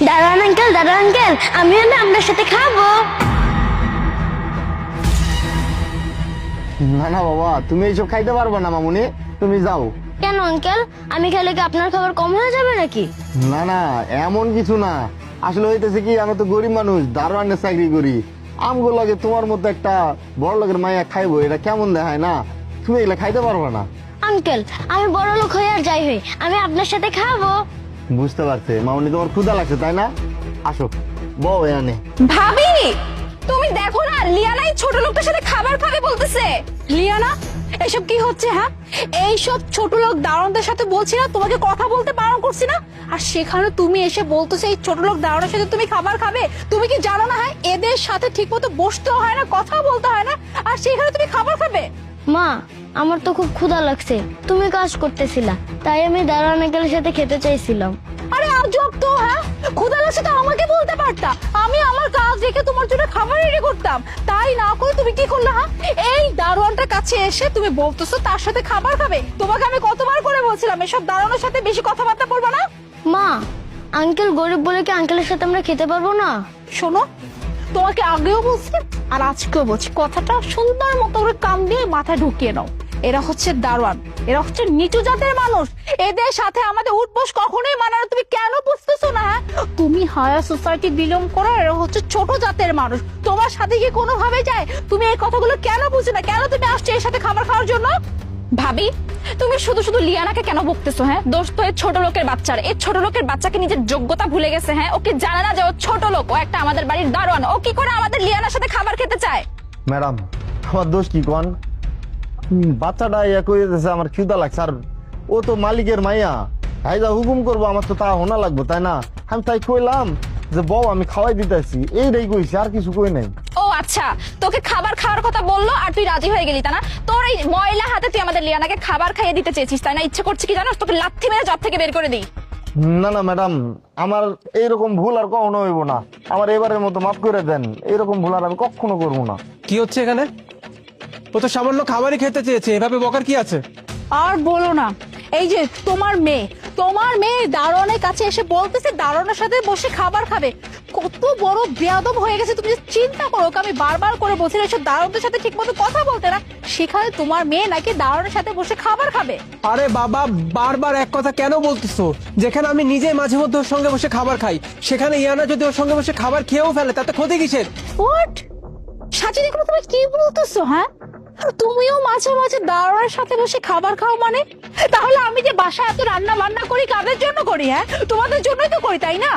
দাঁড়ান আঙ্কেল, দাঁড়ান আঙ্কেল, আমিও না আপনার সাথে খাবো। না না বাবা, তুমি এইসব খাইতে পারবে না মামুনি, তুমি যাও। কেন আঙ্কেল, আমি খেলে কি আপনার খাবার কম হয়ে যাবে নাকি? না না, এমন কিছু না। আসলে হইতেছে কি, আমি তো গরিব মানুষ, দারোয়ানের চাকরি করি। আমগো লাগে তোমার মতো একটা বড় লোকের মাইয়া খাইবো, এটা কেমন দেখায় না? তুমি এগুলা খাইতে পারবে না। আঙ্কেল, আমি বড় লোক হই আর যাই হই, আমি আপনার সাথে খাবো। বুঝতে পারছে মামুনি, তোমার ক্ষুধা লাগছে তাই না? আসো বউ এনে। ভাবি, তুমি দেখো না লিয়ানাই ছোট লোকটার সাথে খাবার খাবে বলতেছে। লিয়ানা, এসব কি হচ্ছে? হ্যাঁ, এইসব ছোট লোক দারোয়ানদের সাথে বলছি না তোমাকে কথা বলতে বারণ করছি না, আর সেখানে তুমি এসে বলতেছো এই ছোট লোক দারোয়ানের সাথে তুমি খাবার খাবে। তুমি কি জানো না হ্যাঁ এদের সাথে ঠিক মতো বসতে হয় না, কথা বলতে হয় না, আর সেখানে তুমি খাবার খাবে? মা, আমার তো খুব ক্ষুধা লাগছে, তুমি কাজ করতেছিলা, তাই আমি দাঁড়ান আঙ্কেলের সাথে খেতে চাইছিলাম। আরে আজব তো! হ্যাঁ, ক্ষুধা লাগছে তো আমাকে বলতে পারতা, আমি আমার কাজ রেখে তোমার জন্য খাবার রেডি করতাম। তাই না করে তুমি কি করলে? হ্যাঁ, এই দারোয়ানটার কাছে এসে তুমি বলতেছো তার সাথে খাবার খাবে। তোমাকে আমি কতবার করে বলছিলাম এসব দারোয়ানের সাথে বেশি কথাবার্তা বলবা না। মা, আঙ্কেল গরিব বলে কি আঙ্কেলের সাথে আমরা খেতে পারবো না? শোনো, তোমাকে আগেও বলছি আর আজকেও বলছি, কথাটা সুন্দর মতো করে কান দিয়ে মাথায় ঢুকিয়ে নাও। এরা হচ্ছে দারোয়ান, এরা হচ্ছে নিচু জাতের মানুষ, এদের সাথে আমাদের উঠবোস কখনোই মানানো তুমি কেন বুঝতেছো না? হ্যাঁ, তুমি হায়ার সোসাইটি বিলং করো, এরা হচ্ছে ছোট জাতের মানুষ, তোমার সাথে কি কোনোভাবে যায়? তুমি এই কথাগুলো কেন বুঝো না? কেন তুমি আসছো এর সাথে খাবার খাওয়ার জন্য? ভাবি, তুমি শুধু শুধু লিয়ানাকে কেন বকতেছো? হ্যাঁ, দোষ তো এই ছোট লোকের বাচ্চার, এই ছোট লোকের বাচ্চাকে নিজের যোগ্যতা ভুলে গেছে। হ্যাঁ, ওকে জানে না যে ও ছোট লোক, ও একটা আমাদের বাড়ির দারোয়ান, ও কি করে আমাদের লিয়ানার সাথে খাবার খেতে চায়? ম্যাডাম, আমার দোষ কি কোন? বাচ্চাটা ইয়া করে দিতেছে, আমার খিদা লাগছে, আর ও তো মালিকের মাইয়া, যা হুকুম করবো আমার তো তা হোনা লাগবো তাই না? আমি তাই কইলাম যে বউ আমি খাওয়াই দিতেছি, এইটাই কইছি, আর কিছু কই নাই। ও আচ্ছা, তোকে খাবার খাওয়ার কথা বললো আর তুই রাজি হয়ে গেলি তা না? তোর এই ময়লা হাতে তুই আমাদের লিয়ানাকে খাবার খাইয়ে দিতে চেয়েছিস তাই না? ইচ্ছে করছে কি জানো, তোকে লাথি মেরে জব থেকে বের করে দিই। না না ম্যাডাম, আমার এইরকম ভুল আর কখনো হইব না, আমার এবারের মতো মাফ করে দেন, এইরকম ভুল আর আমি কখনো করবো না। কি হচ্ছে এখানে? ও তো সামান্য খাবারই খেতে চেয়েছে, এভাবে বকার কি আছে? আর বলো না, এই যে তোমার মেয়ে দারোয়ানের কাছে এসে বলতেছে দারোয়ানের সাথে বসে খাবার খাবে। কত বড় বেয়াদব হয়ে গেছে তুমি চিন্তা করো। আমি বারবার করে বলছি এসব দারোয়ানদের সাথে ঠিক মতো কথা বলতে না, সেখানে তোমার মেয়ে নাকি দারোয়ানের সাথে বসে খাবার খাবে। আরে বাবা, বারবার এক কথা কেন বলতেছো? যেখানে আমি নিজে মাঝে মধ্যে ওর সঙ্গে বসে খাবার খাই, সেখানে ইয়ানা যদি ওর সঙ্গে বসে খাবার খেয়েও ফেলে তাতে ক্ষতি কিসের? হোয়াট? সাথী দেখো তুমি কি বলতেছো? হ্যাঁ, তুমিও মাঝে মাঝে দারোয়ানের সাথে বসে খাবার খাও মানে? তাহলে আমি যে বাসায় এত রান্না বান্না করি কাদের জন্য করি? হ্যাঁ, তোমাদের জন্যই তো করি তাই না?